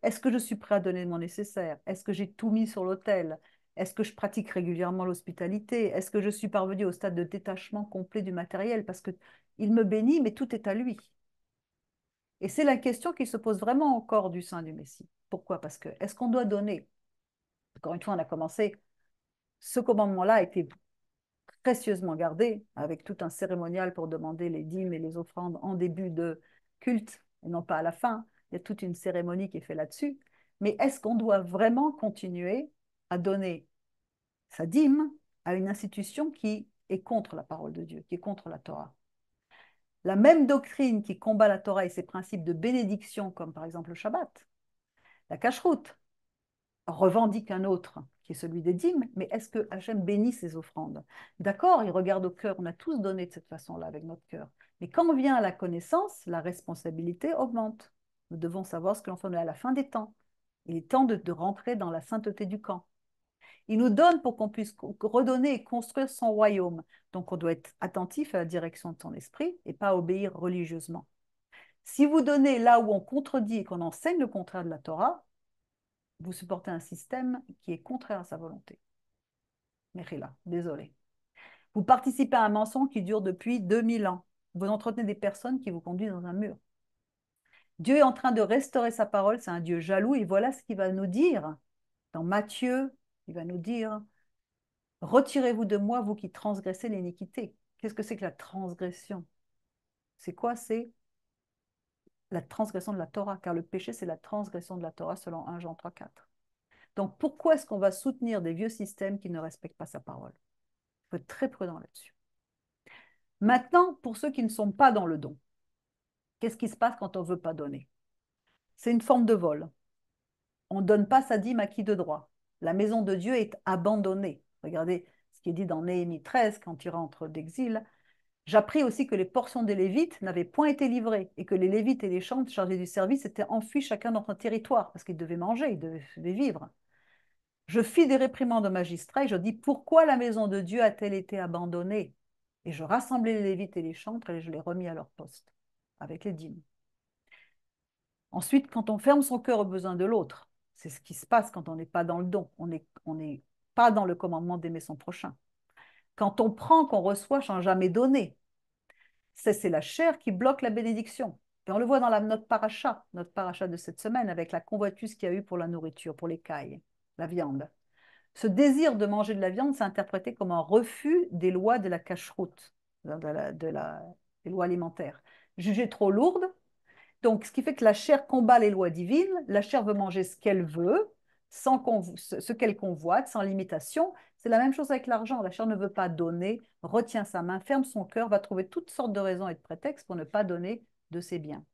A: Est-ce que je suis prêt à donner mon nécessaire? Est-ce que j'ai tout mis sur l'autel? Est-ce que je pratique régulièrement l'hospitalité? Est-ce que je suis parvenu au stade de détachement complet du matériel? Parce qu'il me bénit, mais tout est à lui. Et c'est la question qui se pose vraiment au corps du sein du Messie. Pourquoi? Parce que est-ce qu'on doit donner? Encore une fois, on a commencé. Ce commandement-là a été précieusement gardé, avec tout un cérémonial pour demander les dîmes et les offrandes en début de culte, et non pas à la fin. Il y a toute une cérémonie qui est faite là-dessus. Mais est-ce qu'on doit vraiment continuer à donner sa dîme à une institution qui est contre la parole de Dieu, qui est contre la Torah? La même doctrine qui combat la Torah et ses principes de bénédiction, comme par exemple le Shabbat, la cacheroute, revendique un autre, qui est celui des dîmes, mais est-ce que Hachem bénit ses offrandes? D'accord, il regarde au cœur, on a tous donné de cette façon-là avec notre cœur. Mais quand on vient à la connaissance, la responsabilité augmente. Nous devons savoir ce que l'on fait à la fin des temps. Il est temps de rentrer dans la sainteté du camp. Il nous donne pour qu'on puisse redonner et construire son royaume. Donc on doit être attentif à la direction de son esprit et pas obéir religieusement. Si vous donnez là où on contredit et qu'on enseigne le contraire de la Torah, vous supportez un système qui est contraire à sa volonté. Mechila, désolé. Vous participez à un mensonge qui dure depuis 2000 ans. Vous entretenez des personnes qui vous conduisent dans un mur. Dieu est en train de restaurer sa parole, c'est un Dieu jaloux, et voilà ce qu'il va nous dire. Dans Matthieu, il va nous dire, retirez-vous de moi, vous qui transgressez l'iniquité. Qu'est-ce que c'est que la transgression? C'est quoi? C'est la transgression de la Torah, car le péché, c'est la transgression de la Torah selon 1 Jean 3, 4. Donc, pourquoi est-ce qu'on va soutenir des vieux systèmes qui ne respectent pas sa parole? Il faut être très prudent là-dessus. Maintenant, pour ceux qui ne sont pas dans le don, qu'est-ce qui se passe quand on ne veut pas donner? C'est une forme de vol. On ne donne pas sa dîme à qui de droit. La maison de Dieu est abandonnée. Regardez ce qui est dit dans Néhémie 13 quand il rentre d'exil. J'appris aussi que les portions des Lévites n'avaient point été livrées et que les Lévites et les chantres chargés du service étaient enfuis chacun dans son territoire parce qu'ils devaient manger, ils devaient vivre. Je fis des réprimandes aux magistrats et je dis pourquoi la maison de Dieu a-t-elle été abandonnée? Et je rassemblai les Lévites et les chantres et je les remis à leur poste avec les dîmes. Ensuite, quand on ferme son cœur aux besoins de l'autre, c'est ce qui se passe quand on n'est pas dans le don, on n'est pas dans le commandement d'aimer son prochain. Quand on prend, qu'on reçoit sans jamais donner, c'est la chair qui bloque la bénédiction. Et on le voit dans notre paracha de cette semaine, avec la convoitise qu'il y a eu pour la nourriture, pour les cailles, la viande. Ce désir de manger de la viande s'est interprété comme un refus des lois de la cacheroute, des lois alimentaires. Jugées trop lourdes, donc ce qui fait que la chair combat les lois divines, la chair veut manger ce qu'elle veut, ce qu'elle convoite, sans limitation. C'est la même chose avec l'argent. La chair ne veut pas donner, retient sa main, ferme son cœur, va trouver toutes sortes de raisons et de prétextes pour ne pas donner de ses biens.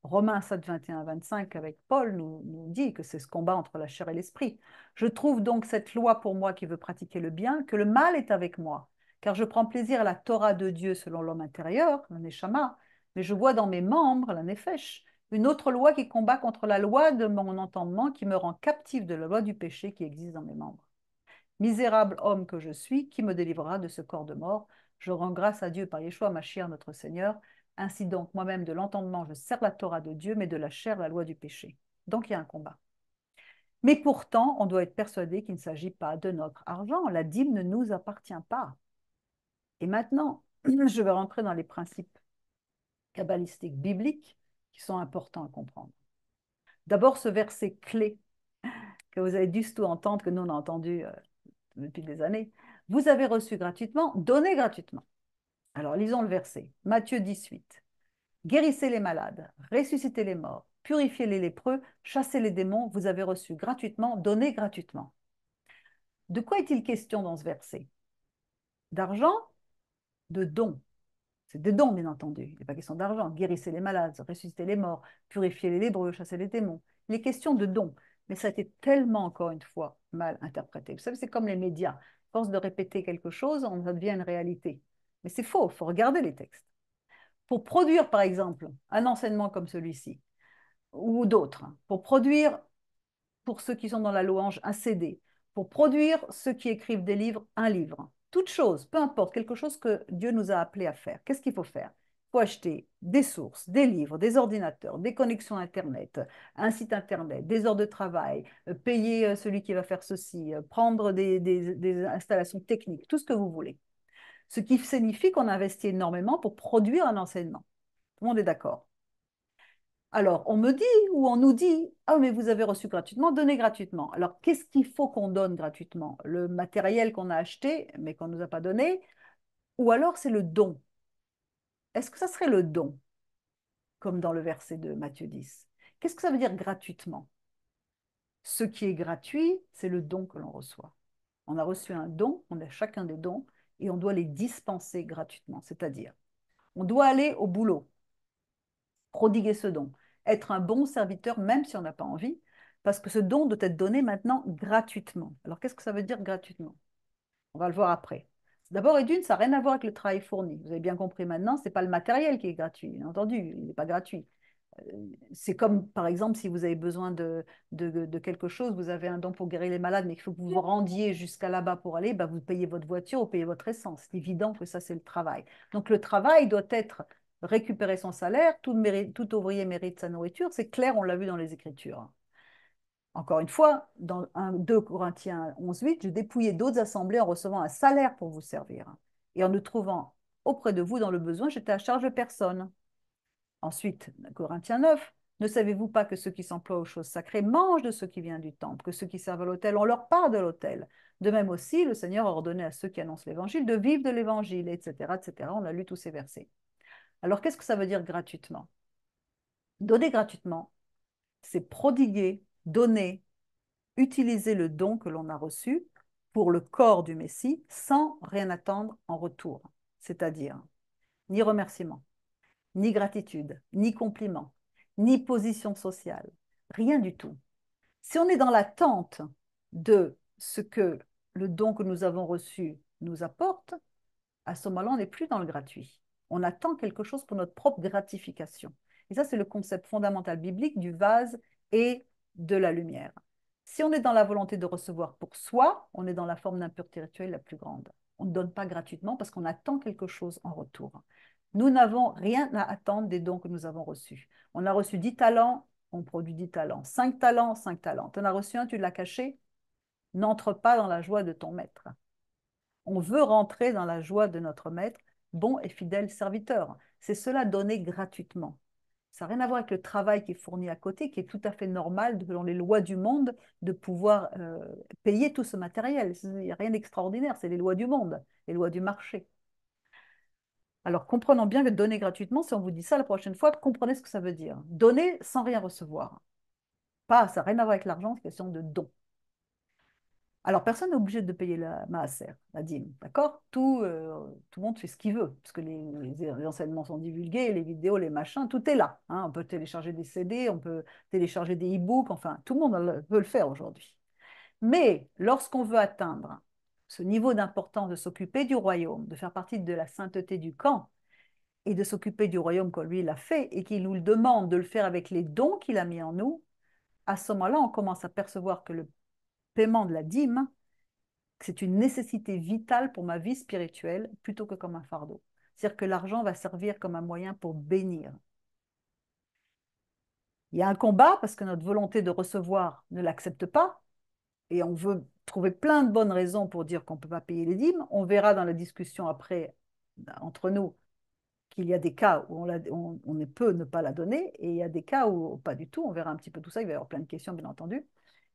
A: Romains 7, 21 à 25 avec Paul nous dit que c'est ce combat entre la chair et l'esprit. Je trouve donc cette loi pour moi qui veut pratiquer le bien, que le mal est avec moi, car je prends plaisir à la Torah de Dieu selon l'homme intérieur, le Neshama, mais je vois dans mes membres, la Nefesh, une autre loi qui combat contre la loi de mon entendement, qui me rend captif de la loi du péché qui existe dans mes membres. Misérable homme que je suis, qui me délivrera de ce corps de mort? Je rends grâce à Dieu par Yeshua, Mashiach, notre Seigneur. Ainsi donc, moi-même, de l'entendement, je sers la Torah de Dieu, mais de la chair, la loi du péché. Donc, il y a un combat. Mais pourtant, on doit être persuadé qu'il ne s'agit pas de notre argent. La dîme ne nous appartient pas. Et maintenant, je vais rentrer dans les principes kabbalistiques bibliques qui sont importants à comprendre. D'abord, ce verset clé que vous avez dû tout entendre, que nous on a entendu depuis des années. Vous avez reçu gratuitement, donnez gratuitement. Alors, lisons le verset. Matthieu 18. Guérissez les malades, ressuscitez les morts, purifiez les lépreux, chassez les démons, vous avez reçu gratuitement, donnez gratuitement. De quoi est-il question dans ce verset? D'argent? De dons. C'est des dons, bien entendu. Il n'est pas question d'argent. Guérissez les malades, ressuscitez les morts, purifiez les lépreux, chassez les démons. Il est question de dons. Mais ça a été tellement, encore une fois, mal interprété. Vous savez, c'est comme les médias. À force de répéter quelque chose, ça devient une réalité. Mais c'est faux, il faut regarder les textes. Pour produire, par exemple, un enseignement comme celui-ci, ou d'autres, pour produire, pour ceux qui sont dans la louange, un CD, pour produire ceux qui écrivent des livres, un livre. Toute chose, peu importe, quelque chose que Dieu nous a appelé à faire. Qu'est-ce qu'il faut faire? Il faut acheter des sources, des livres, des ordinateurs, des connexions Internet, un site Internet, des heures de travail, payer celui qui va faire ceci, prendre des installations techniques, tout ce que vous voulez. Ce qui signifie qu'on investit énormément pour produire un enseignement. Tout le monde est d'accord. Alors, on me dit ou on nous dit, ah, mais vous avez reçu gratuitement, donnez gratuitement. Alors, qu'est-ce qu'il faut qu'on donne gratuitement? Le matériel qu'on a acheté, mais qu'on ne nous a pas donné, ou alors c'est le don? Est-ce que ça serait le don, comme dans le verset de Matthieu 10? Qu'est-ce que ça veut dire gratuitement? Ce qui est gratuit, c'est le don que l'on reçoit. On a reçu un don, on a chacun des dons, et on doit les dispenser gratuitement. C'est-à-dire, on doit aller au boulot, prodiguer ce don, être un bon serviteur même si on n'a pas envie, parce que ce don doit être donné maintenant gratuitement. Alors qu'est-ce que ça veut dire gratuitement? On va le voir après. D'abord et d'une, ça n'a rien à voir avec le travail fourni. Vous avez bien compris maintenant, ce n'est pas le matériel qui est gratuit, bien entendu, il n'est pas gratuit. C'est comme, par exemple, si vous avez besoin de quelque chose, vous avez un don pour guérir les malades, mais qu'il faut que vous vous rendiez jusqu'à là-bas pour aller, bah, vous payez votre voiture, vous payez votre essence. C'est évident que ça, c'est le travail. Donc, le travail doit être récupérer son salaire, tout ouvrier mérite sa nourriture, c'est clair, on l'a vu dans les Écritures. Encore une fois, dans 2 Corinthiens 11, 8, je dépouillais d'autres assemblées en recevant un salaire pour vous servir. Et en ne trouvant auprès de vous dans le besoin, j'étais à charge de personne. Ensuite, Corinthiens 9, ne savez-vous pas que ceux qui s'emploient aux choses sacrées mangent de ce qui vient du temple, que ceux qui servent à l'autel ont leur part de l'autel? De même aussi, le Seigneur a ordonné à ceux qui annoncent l'évangile de vivre de l'évangile, etc., etc. On a lu tous ces versets. Alors, qu'est-ce que ça veut dire gratuitement? Donner gratuitement, c'est prodiguer, donner, utiliser le don que l'on a reçu pour le corps du Messie sans rien attendre en retour. C'est-à-dire, ni remerciement, ni gratitude, ni compliment, ni position sociale, rien du tout. Si on est dans l'attente de ce que le don que nous avons reçu nous apporte, à ce moment-là, on n'est plus dans le gratuit. On attend quelque chose pour notre propre gratification. Et ça, c'est le concept fondamental biblique du vase et de la lumière. Si on est dans la volonté de recevoir pour soi, on est dans la forme d'impureté rituelle la plus grande. On ne donne pas gratuitement parce qu'on attend quelque chose en retour. Nous n'avons rien à attendre des dons que nous avons reçus. On a reçu 10 talents, on produit 10 talents. 5 talents, 5 talents. Tu en as reçu un, tu l'as caché. N'entre pas dans la joie de ton maître. On veut rentrer dans la joie de notre maître, bon et fidèle serviteur. C'est cela donné gratuitement. Ça n'a rien à voir avec le travail qui est fourni à côté, qui est tout à fait normal, selon les lois du monde, de pouvoir payer tout ce matériel. Il n'y a rien d'extraordinaire, c'est les lois du monde, les lois du marché. Alors comprenons bien que donner gratuitement, si on vous dit ça la prochaine fois, comprenez ce que ça veut dire. Donner sans rien recevoir. Pas, ça n'a rien à voir avec l'argent, c'est question de don. Alors, personne n'est obligé de payer la maaser, la dîme, d'accord? Tout le monde fait ce qu'il veut, parce que les enseignements sont divulgués, les vidéos, les machins, tout est là, hein. On peut télécharger des CD, on peut télécharger des e-books, enfin, tout le monde peut le faire aujourd'hui. Mais lorsqu'on veut atteindre ce niveau d'importance de s'occuper du royaume, de faire partie de la sainteté du camp, et de s'occuper du royaume comme lui l'a fait, et qu'il nous le demande de le faire avec les dons qu'il a mis en nous, à ce moment-là, on commence à percevoir que le paiement de la dîme, c'est une nécessité vitale pour ma vie spirituelle plutôt que comme un fardeau. C'est-à-dire que l'argent va servir comme un moyen pour bénir. Il y a un combat parce que notre volonté de recevoir ne l'accepte pas et on veut trouver plein de bonnes raisons pour dire qu'on ne peut pas payer les dîmes. On verra dans la discussion après entre nous qu'il y a des cas où on peut ne pas la donner et il y a des cas où pas du tout. On verra un petit peu tout ça. Il va y avoir plein de questions, bien entendu.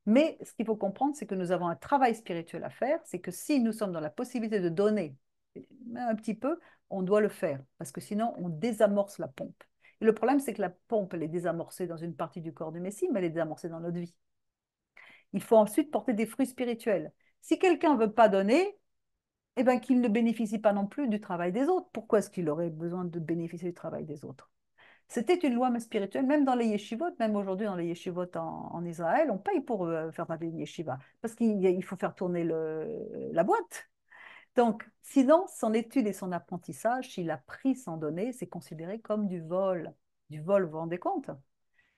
A: Mais ce qu'il faut comprendre, c'est que nous avons un travail spirituel à faire. C'est que si nous sommes dans la possibilité de donner un petit peu, on doit le faire parce que sinon, on désamorce la pompe. Et le problème, c'est que la pompe, elle est désamorcée dans une partie du corps du Messie, mais elle est désamorcée dans notre vie. Il faut ensuite porter des fruits spirituels. Si quelqu'un ne veut pas donner, eh ben, qu'il ne bénéficie pas non plus du travail des autres. Pourquoi est-ce qu'il aurait besoin de bénéficier du travail des autres? C'était une loi spirituelle, même dans les yeshivot, même aujourd'hui dans les yeshivot en Israël, on paye pour faire partie d'une yeshiva, parce qu'il faut faire tourner la boîte. Donc, sinon, son étude et son apprentissage, s'il a pris sans donner, c'est considéré comme du vol. Du vol, vous vous rendez compte?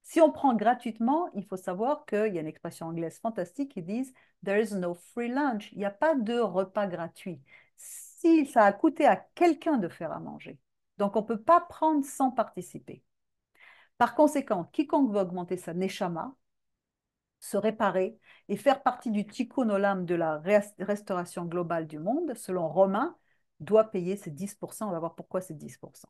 A: Si on prend gratuitement, il faut savoir qu'il y a une expression anglaise fantastique qui dit There is no free lunch. Il n'y a pas de repas gratuit. Si ça a coûté à quelqu'un de faire à manger. Donc, on ne peut pas prendre sans participer. Par conséquent, quiconque veut augmenter sa neshama, se réparer et faire partie du tikkun olam de la restauration globale du monde, selon Romain, doit payer ses 10%. On va voir pourquoi c'est 10%.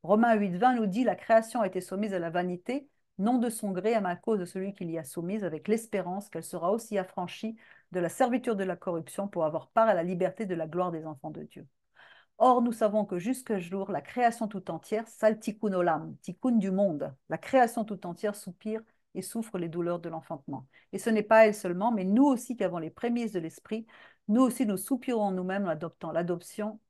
A: Romains 8,20 nous dit la création a été soumise à la vanité, non de son gré, mais à cause de celui qui l'y a soumise, avec l'espérance qu'elle sera aussi affranchie de la servitude de la corruption pour avoir part à la liberté de la gloire des enfants de Dieu. Or, nous savons que jusqu'à jour, la création tout entière, sal tikkun olam, tikkun du monde, la création tout entière soupire et souffre les douleurs de l'enfantement. Et ce n'est pas elle seulement, mais nous aussi qui avons les prémices de l'esprit, nous aussi nous soupirons nous-mêmes en adoptant l'adoption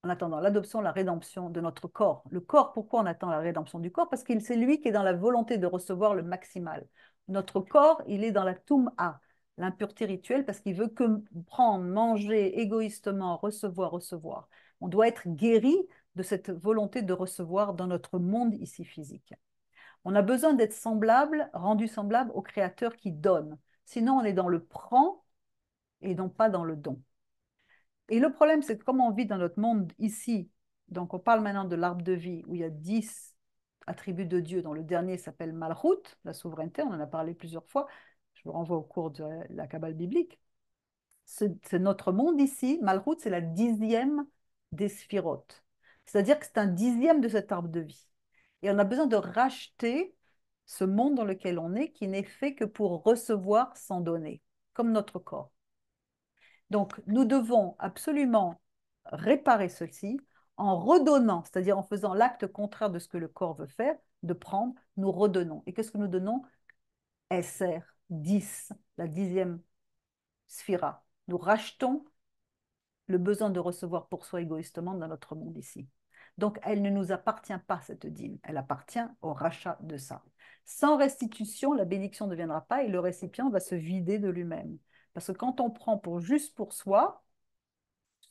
A: en attendant l'adoption, la rédemption de notre corps. Le corps, pourquoi on attend la rédemption du corps? Parce que c'est lui qui est dans la volonté de recevoir le maximal. Notre corps, il est dans la tum'a, l'impureté rituelle, parce qu'il veut que prendre, manger égoïstement, recevoir, recevoir. On doit être guéri de cette volonté de recevoir dans notre monde ici physique. On a besoin d'être semblable, rendu semblable au Créateur qui donne. Sinon, on est dans le prend et non pas dans le don. Et le problème, c'est que comme on vit dans notre monde ici, donc on parle maintenant de l'arbre de vie, où il y a 10 attributs de Dieu, dont le dernier s'appelle Malchut, la souveraineté, on en a parlé plusieurs fois, je vous renvoie au cours de la Kabbale biblique. C'est notre monde ici, Malchut, c'est la 10e des sphirotes. C'est-à-dire que c'est un 10e de cet arbre de vie. Et on a besoin de racheter ce monde dans lequel on est, qui n'est fait que pour recevoir sans donner, comme notre corps. Donc, nous devons absolument réparer ceci en redonnant, c'est-à-dire en faisant l'acte contraire de ce que le corps veut faire, de prendre, nous redonnons. Et qu'est-ce que nous donnons? SR, 10, la 10e sphira. Nous rachetons le besoin de recevoir pour soi égoïstement dans notre monde ici. Donc, elle ne nous appartient pas, cette dîme. Elle appartient au rachat de ça. Sans restitution, la bénédiction ne deviendra pas et le récipient va se vider de lui-même. Parce que quand on prend juste pour soi,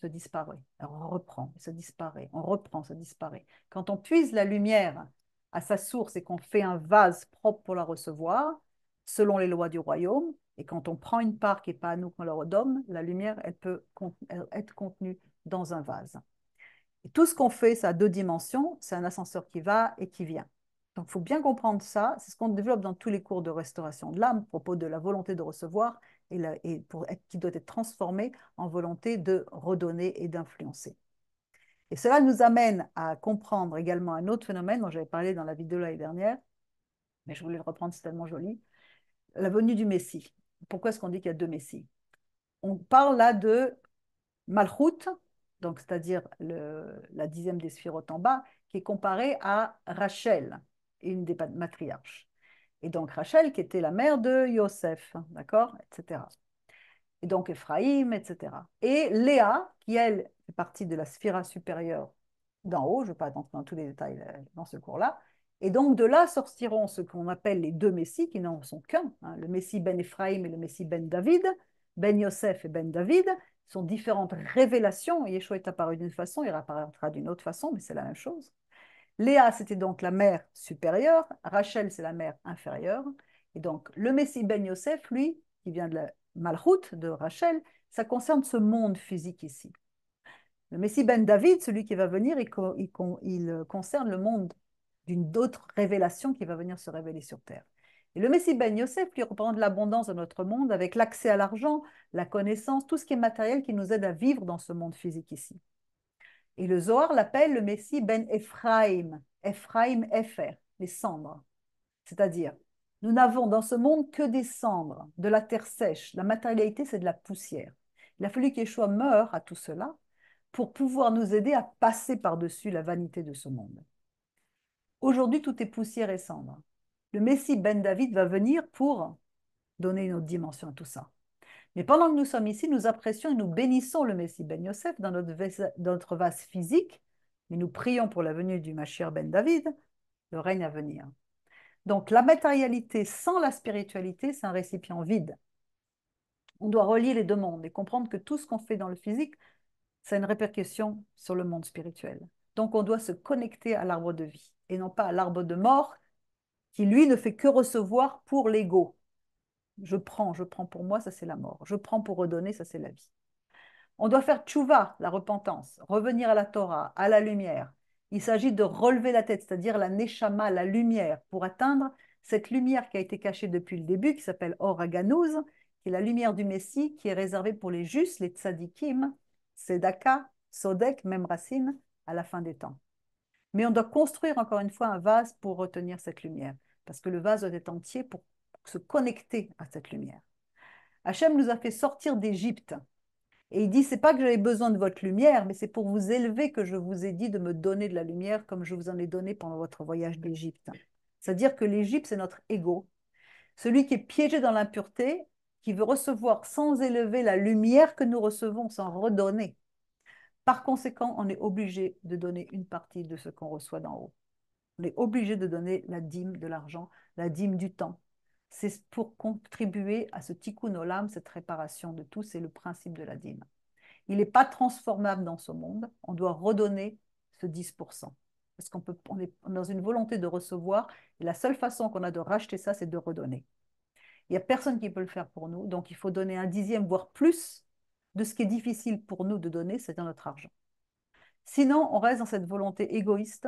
A: ça disparaît. Alors on reprend, ça disparaît. On reprend, ça disparaît. Quand on puise la lumière à sa source et qu'on fait un vase propre pour la recevoir, selon les lois du royaume, et quand on prend une part qui n'est pas à nous qu'on leur donne, la lumière, elle peut être contenue dans un vase. Et tout ce qu'on fait, ça a deux dimensions. C'est un ascenseur qui va et qui vient. Donc, il faut bien comprendre ça. C'est ce qu'on développe dans tous les cours de restauration de l'âme, à propos de la volonté de recevoir qui doit être transformée en volonté de redonner et d'influencer. Et cela nous amène à comprendre également un autre phénomène dont j'avais parlé dans la vidéo l'année dernière, mais je voulais le reprendre, c'est tellement joli, la venue du Messie. Pourquoi est-ce qu'on dit qu'il y a deux Messies? On parle là de Malchut, donc c'est-à-dire la 10e des sphirotes en bas, qui est comparée à Rachel, une des matriarches. Et donc Rachel, qui était la mère de Yosef, d'accord, etc. Et donc Ephraïm, etc. Et Léa, qui elle fait partie de la sphira supérieure d'en haut, je ne vais pas entrer dans tous les détails dans ce cours-là. Et donc de là sortiront ce qu'on appelle les deux messies, qui n'en sont qu'un, hein, le messie Ben Ephraïm et le messie Ben David, Ben Yosef et Ben David, sont différentes révélations. Yeshua est apparu d'une façon, il réapparaîtra d'une autre façon, mais c'est la même chose. Léa, c'était donc la mère supérieure, Rachel, c'est la mère inférieure. Et donc, le Messie Ben Yosef, lui, qui vient de la Malchut de Rachel, ça concerne ce monde physique ici. Le Messie Ben David, celui qui va venir, il concerne le monde d'une autre révélation qui va venir se révéler sur terre. Et le Messie Ben Yosef, lui, représente l'abondance de notre monde avec l'accès à l'argent, la connaissance, tout ce qui est matériel qui nous aide à vivre dans ce monde physique ici. Et le Zohar l'appelle le Messie Ben Ephraim, Ephraim Epher, les cendres. C'est-à-dire, nous n'avons dans ce monde que des cendres, de la terre sèche. La matérialité, c'est de la poussière. Il a fallu qu'Yeshua meure à tout cela pour pouvoir nous aider à passer par-dessus la vanité de ce monde. Aujourd'hui, tout est poussière et cendre. Le Messie Ben David va venir pour donner une autre dimension à tout ça. Mais pendant que nous sommes ici, nous apprécions et nous bénissons le Messie Ben Yosef dans notre vase physique, mais nous prions pour la venue du Mashiach Ben David, le règne à venir. Donc la matérialité sans la spiritualité, c'est un récipient vide. On doit relier les deux mondes et comprendre que tout ce qu'on fait dans le physique, ça a une répercussion sur le monde spirituel. Donc on doit se connecter à l'arbre de vie et non pas à l'arbre de mort qui, lui, ne fait que recevoir pour l'ego. Je prends pour moi, ça c'est la mort. Je prends pour redonner, ça c'est la vie. On doit faire tchouva, la repentance, revenir à la Torah, à la lumière. Il s'agit de relever la tête, c'est-à-dire la neshama, la lumière, pour atteindre cette lumière qui a été cachée depuis le début, qui s'appelle Or Haganouz, qui est la lumière du Messie, qui est réservée pour les justes, les tzadikim, Sedaka, Sodek, même racine, à la fin des temps. Mais on doit construire encore une fois un vase pour retenir cette lumière, parce que le vase doit être entier pour se connecter à cette lumière. Hachem nous a fait sortir d'Égypte. Et il dit, c'est pas que j'avais besoin de votre lumière, mais c'est pour vous élever que je vous ai dit de me donner de la lumière comme je vous en ai donné pendant votre voyage d'Égypte. C'est-à-dire que l'Égypte, c'est notre ego. Celui qui est piégé dans l'impureté, qui veut recevoir sans élever la lumière que nous recevons, sans redonner. Par conséquent, on est obligé de donner une partie de ce qu'on reçoit d'en haut. On est obligé de donner la dîme de l'argent, la dîme du temps. C'est pour contribuer à ce tikkun olam, cette réparation de tout, c'est le principe de la dîme. Il n'est pas transformable dans ce monde, on doit redonner ce 10%. Parce on est dans une volonté de recevoir, et la seule façon qu'on a de racheter ça, c'est de redonner. Il n'y a personne qui peut le faire pour nous, donc il faut donner un dixième, voire plus, de ce qui est difficile pour nous de donner, c'est-à-dire notre argent. Sinon, on reste dans cette volonté égoïste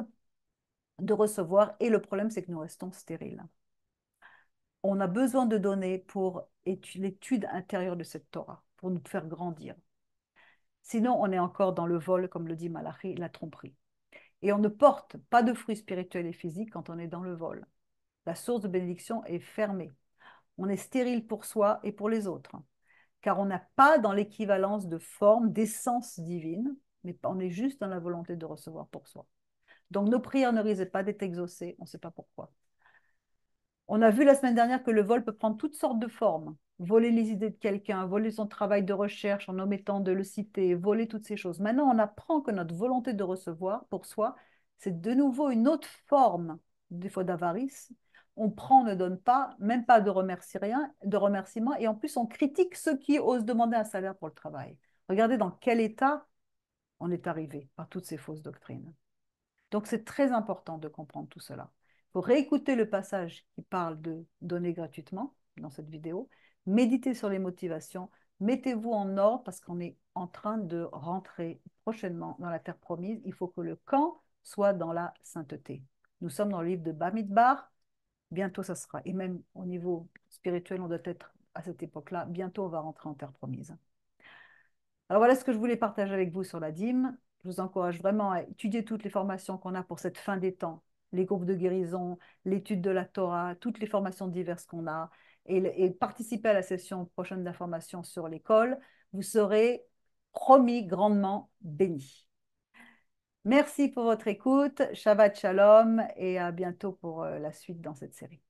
A: de recevoir, et le problème, c'est que nous restons stériles. On a besoin de donner pour l'étude intérieure de cette Torah, pour nous faire grandir. Sinon, on est encore dans le vol, comme le dit Malachi, la tromperie. Et on ne porte pas de fruits spirituels et physiques quand on est dans le vol. La source de bénédiction est fermée. On est stérile pour soi et pour les autres, car on n'a pas dans l'équivalence de forme, d'essence divine, mais on est juste dans la volonté de recevoir pour soi. Donc nos prières ne risquent pas d'être exaucées, on ne sait pas pourquoi. On a vu la semaine dernière que le vol peut prendre toutes sortes de formes. Voler les idées de quelqu'un, voler son travail de recherche en omettant de le citer, voler toutes ces choses. Maintenant, on apprend que notre volonté de recevoir pour soi, c'est de nouveau une autre forme, des fois d'avarice. On prend, on ne donne pas, même pas de remerciement, et en plus, on critique ceux qui osent demander un salaire pour le travail. Regardez dans quel état on est arrivé par toutes ces fausses doctrines. Donc, c'est très important de comprendre tout cela. Il faut réécouter le passage qui parle de donner gratuitement dans cette vidéo, méditez sur les motivations, mettez-vous en ordre parce qu'on est en train de rentrer prochainement dans la terre promise. Il faut que le camp soit dans la sainteté. Nous sommes dans le livre de Bamidbar, bientôt ça sera. Et même au niveau spirituel, on doit être à cette époque-là, bientôt on va rentrer en terre promise. Alors voilà ce que je voulais partager avec vous sur la dîme. Je vous encourage vraiment à étudier toutes les formations qu'on a pour cette fin des temps, les groupes de guérison, l'étude de la Torah, toutes les formations diverses qu'on a, et participer à la session prochaine d'information sur l'école. Vous serez promis grandement bénis. Merci pour votre écoute, Shabbat Shalom, et à bientôt pour la suite dans cette série.